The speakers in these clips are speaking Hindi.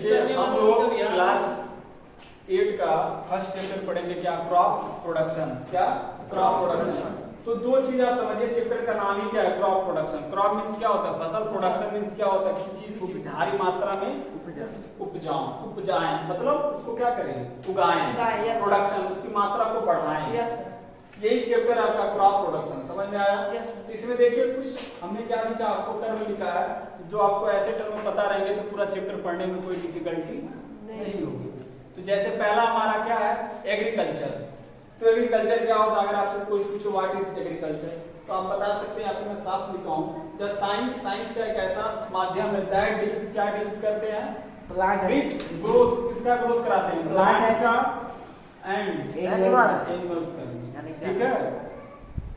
जैसे हम लोग क्लास 8 का फर्स्ट चैप्टर पढ़ेंगे, क्या क्रॉप प्रोडक्शन। क्या क्रॉप प्रोडक्शन। तो दो चीज आप समझिए, चैप्टर का नाम ही क्या है, क्रॉप प्रोडक्शन। क्रॉप मींस क्या होता है, फसल। प्रोडक्शन मींस क्या होता है, किसी चीज को भारी मात्रा में उपजाएं, मतलब उसको क्या करें, उगाएं। प्रोडक्शन, उसकी मात्रा को बढ़ाएं। यही चैप्टर आपका क्रॉप प्रोडक्शन। समझ में आया? तो इसमें देखिए कुछ हमने क्या लिखा, आपको टर्म लिखा है, जो आपको ऐसे टर्म पता रहेंगे तो पूरा चैप्टर पढ़ने में कोई डिफिकल्टी नहीं होगी। तो जैसे पहला हमारा क्या है, एग्रीकल्चर। तो एग्रीकल्चर क्या होता है, अगर आपसे कोई पूछो व्हाट इज एग्रीकल्चर, तो आप बता सकते हैं। आपको मैं साफ लिखा हूँ, द साइंस का एक ऐसा माध्यम है दैट डील्स, क्या डील्स करते हैं, विद ग्रोथ। किसका ग्रोथ कराते हैं, प्लांट्स का एंड एनिमल्स का। ठीक है,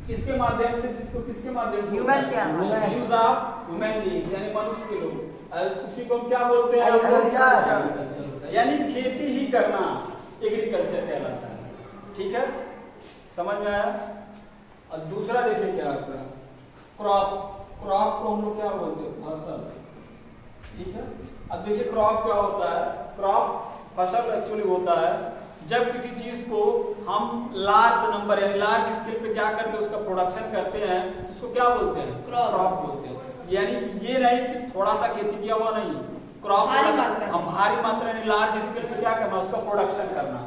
किसके माध्यम से, जिसको किसके माध्यम से, यूज ऑफ ह्यूमन बीइंग्स, यानी मनुष्य के लोग। उसी को हम क्या बोलते हैं, एग्रीकल्चर। यानी खेती ही करना एग्रीकल्चर कहलाता है। ठीक है, समझ में आया? और दूसरा देखिए क्या आपका क्रॉप। क्रॉप को हम लोग क्या बोलते हैं, फसल। ठीक है, अब देखिए क्रॉप क्या होता है। क्रॉप फसल एक्चुअली होता है जब किसी चीज को हम लार्ज नंबर यानी लार्ज स्केल पे क्या करते हैं, उसका प्रोडक्शन करते हैं, उसको क्या बोलते हैं, क्रॉप बोलते हैं। यानी कि ये नहीं कि थोड़ा सा खेती किया हुआ, नहीं, क्रॉप हम भारी मात्रा यानी लार्ज स्केल पे क्या करना, उसका प्रोडक्शन करना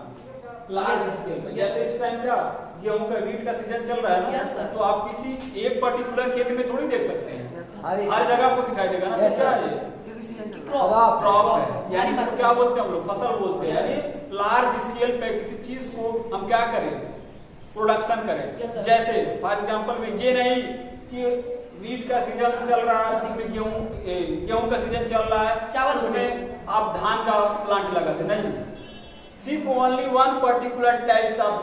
लार्ज स्केल पे। जैसे इस टाइम क्या गेहूं का, वीट का सीजन चल रहा है ना, तो आप किसी एक पर्टिकुलर खेत में थोड़ी देख सकते हैं, हर जगह आपको दिखाई देगा ना। क्या है, क्रॉप है, यानी इसको क्या बोलते हैं हम लोग, फसल बोलते हैं। यानी लार्ज स्केल पे किसी चीज को हम क्या करें, प्रोडक्शन करें। जैसे फॉर एग्जांपल में ये नहीं कि वीट का सीजन चल रहा है, उसमें गेहूं का सीजन चल रहा है, उसमें आप धान का प्लांट लगाते नहीं, सिर्फ only one particular types of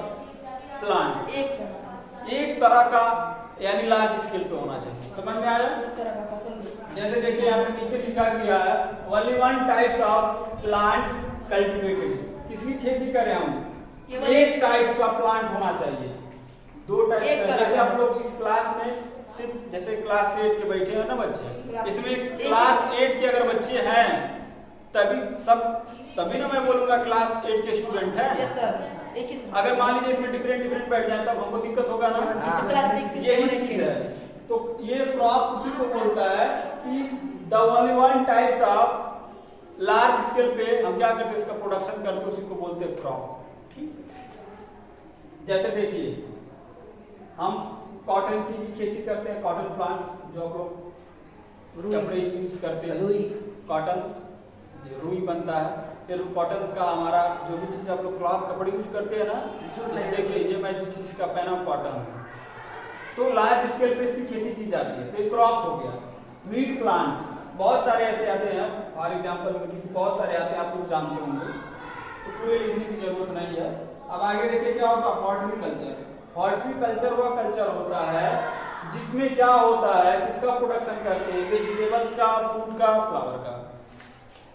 plant, एक तरह का, यानी लार्ज स्केल पे होना चाहिए। समझ में आया? जैसे देखिए यहाँ पे नीचे लिखा गया है, only one types of plants cultivated. किसी खेती करें हम, एक टाइप का प्लांट होना चाहिए, दो टाइप का। जैसे आप लोग इस क्लास में सिर्फ जैसे क्लास 8 के बैठे हैं ना बच्चे, इसमें क्लास 8 के अगर बच्चे हैं तभी ना मैं बोलूंगा क्लास 8 के स्टूडेंट हैं। अगर मान लीजिए इसमें डिफरेंट बैठ जाए तब हमको दिक्कत होगा ना। यही चीज है। तो ये क्रॉप उसी को बोलता है कि the only one types of large scale पे हम क्या करते हैं, इसका प्रोडक्शन करते हैं, उसी को बोलते हैं क्रॉप। ठीक, जैसे देखिए हम कॉटन की भी खेती करते हैं, कॉटन प्लांट जो हम लोग कपड़े यूज करते हैं, कॉटन रुई बनता है। फिर कॉटन का हमारा जो भी चीज आप लोग क्लॉथ कपड़े यूज करते हैं ना, देखिए ये मैं जिस चीज का पहना कॉटन, तो लार्ज स्केल पे इसकी खेती की जाती है, तो ये क्रॉप हो गया। मीट प्लांट बहुत सारे ऐसे आते हैं, फॉर एग्जांपल बहुत सारे आते हैं, आप लोग जानते होंगे, तो पूरे लिखने की जरूरत नहीं है। अब आगे देखिए क्या होता है, हॉर्टिकल्चर। हॉर्टिकल्चर वह कल्चर होता है जिसमें क्या होता है, किसका प्रोडक्शन करते हैं, वेजिटेबल्स का, फ्रूट का, फ्लावर का,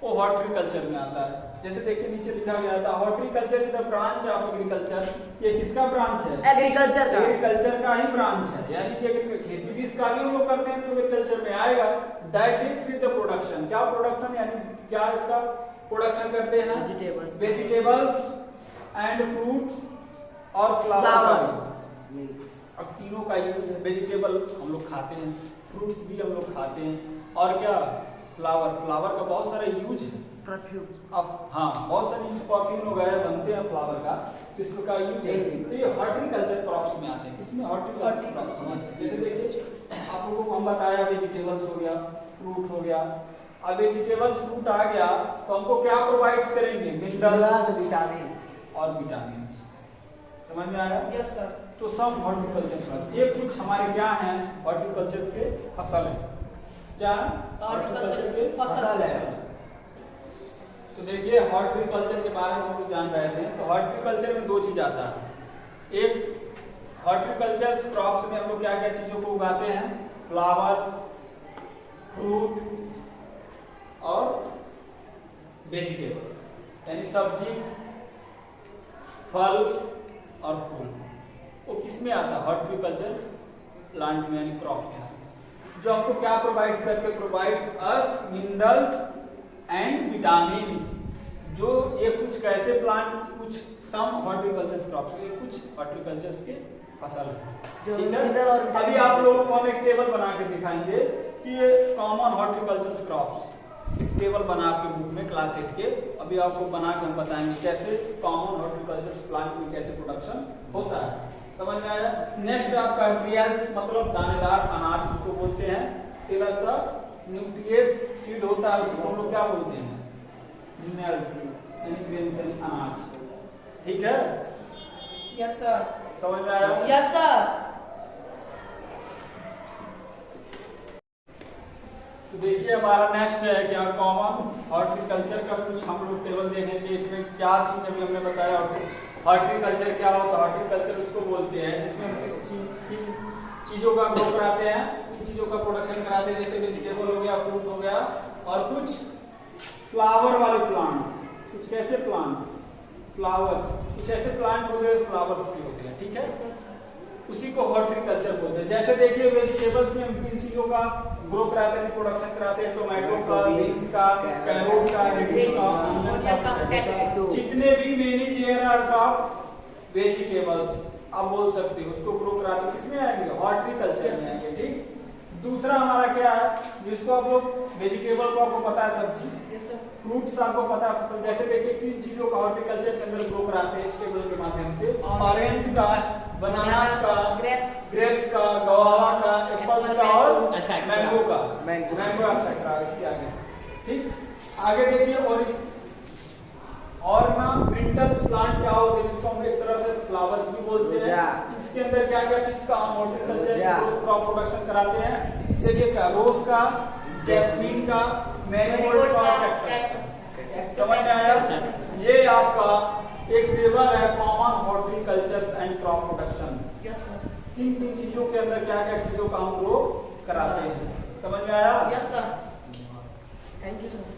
वो हॉर्टिकल्चर में आता है। जैसे देखिए नीचे लिखा गया था, horticulture is the branch of agriculture. ये किसका ब्रांच है, एग्रीकल्चर का ही ब्रांच है। यानी कि खेती भी इसका भी हम लोग करते हैं तो एग्रीकल्चर में आएगा। That deals with the production. क्या प्रोडक्शन, यानी क्या इसका प्रोडक्शन करते हैं, वेजिटेबल्स एंड फ्रूट्स और फ्लावर। अब तीनों का यूज है, वेजिटेबल हम लोग खाते हैं, फ्रूट्स भी हम लोग खाते हैं, और क्या फ्लावर का बहुत सारा यूज है, परफ्यूम। अब हाँ, बहुत सारे परफ्यूम वगैरह बनते हैं फ्लावर का, इसका यूज है। तो ये हॉर्टिकल्चर क्रॉप्स में आते हैं। किसमें, हॉर्टिकल्चर क्रॉप्स में। जैसे देखिए आप लोगों को हम बताया, वेजिटेबल्स हो गया, फ्रूट हो गया। अब वेजिटेबल्स फ्रूट आ गया तो हमको क्या प्रोवाइड करेंगे, मिनरल्स, विटामिन। समझ में आया? Yes sir. तो सब हॉर्टिकल्चर ये कुछ हमारे क्या हैं, हॉर्टिकल्चर के फसल है। क्या हॉर्टिकल्चर के फसल है। तो देखिए हॉर्टिकल्चर के बारे में हम लोग जान रहे थे। तो हॉर्टिकल्चर में दो चीज आता है। एक हॉर्टिकल्चर क्रॉप्स में हम लोग क्या क्या चीजों को उगाते हैं, फ्लावर्स, फ्रूट और वेजिटेबल्स, यानी सब्जी, फल और फूल। वो किस में आता है, हॉर्टिकल्चर प्लांट में, यानी क्रॉप में। जो हमको क्या प्रोवाइड करते, provide us minerals and vitamins. जो ये कुछ कैसे प्लांट, कुछ सम हॉर्टिकल्चर क्रॉप्स, ये कुछ हॉर्टिकल्चर के फसल है, ठीक है। अभी आप लोगों को हम एक टेबल बना के दिखाएंगे कि ये कॉमन हॉर्टिकल्चर क्रॉप्स, एक टेबल बना के बुक में क्लास 8 के अभी आपको बना के हम बताएंगे कैसे कॉमन हॉर्टिकल्चर प्लांट में कैसे प्रोडक्शन होता है, समझ में आया। नेक्स्ट आपका ग्रियल्स मतलब दानेदार अनाज उसको बोलते हैं। तीसरा न्यूक्लियस सीड होता है, उसको हम लोग क्या बोलते हैं, मिनरल्स यानी ग्रेन्स अनाज, ठीक है। यस सर, समझ में आया। Yes sir. तो देखिए हमारा नेक्स्ट है क्या, कॉमन हॉर्टिकल्चर का कुछ हम लोग टेबल देखेंगे। इसमें क्या चीज अभी हमने बताया, हॉर्टिकल्चर क्या होता है। हॉर्टिकल्चर उसको बोलते हैं जिसमें हम किस चीज की चीजों का ग्रो कराते हैं, इन चीजों का प्रोडक्शन कराते हैं, जैसे वेजिटेबल हो गया, फ्रूट हो गया, और कुछ फ्लावर वाले प्लांट, कुछ कैसे प्लांट, फ्लावर्स, कुछ ऐसे प्लांट होते हैं फ्लावर्स भी होते हैं, ठीक है, उसी को हॉर्टिकल्चर बोलते हैं। जैसे देखिए वेजिटेबल्स में हम इन चीजों का ग्रो कराते हैं, प्रोडक्शन कराते हैं, टोमेटो का, बीन्स का, कैरोट का, रेडिश का, जितने भी many there are of vegetables आप बोल सकते हो, उसको ग्रो कराते हैं, किसमें आएंगे, हॉर्टिकल्चर में आएंगे, ठीक। दूसरा हमारा क्या है, जिसको आप लोग वेजिटेबल को आपको पता है सब्जी, फ्रूट्स आपको पता है फसल, जैसे देखिए किन चीजों का हॉर्टिकल्चर के अंदर ग्रो कराते हैं इस टेबल के माध्यम से, ऑरेंज का, बनानास का, ग्रेप्स का, गवावा का, एप्पल्स का और मैंगो का, मैंगो एक्सेट्रा इसके आगे, ठीक। आगे देखिए और ना विंटर्स प्लांट क्या होते हैं, जिसको हम एक तरह से फ्लावर्स भी बोलते हैं। इसके अंदर क्या क्या चीज का हम हॉर्टिकल्चर क्रॉप प्रोडक्शन कराते हैं, देखिए क्या, रोज का, जैस्मीन का, मैरीगोल्ड का, कैक्टस, समझ में आया। ये आपका एक टेबल है common horticulture and crop production, किन किन चीजों के अंदर क्या क्या चीजों का हम ग्रो कराते हैं, समझ में आया। Yes sir, thank you sir.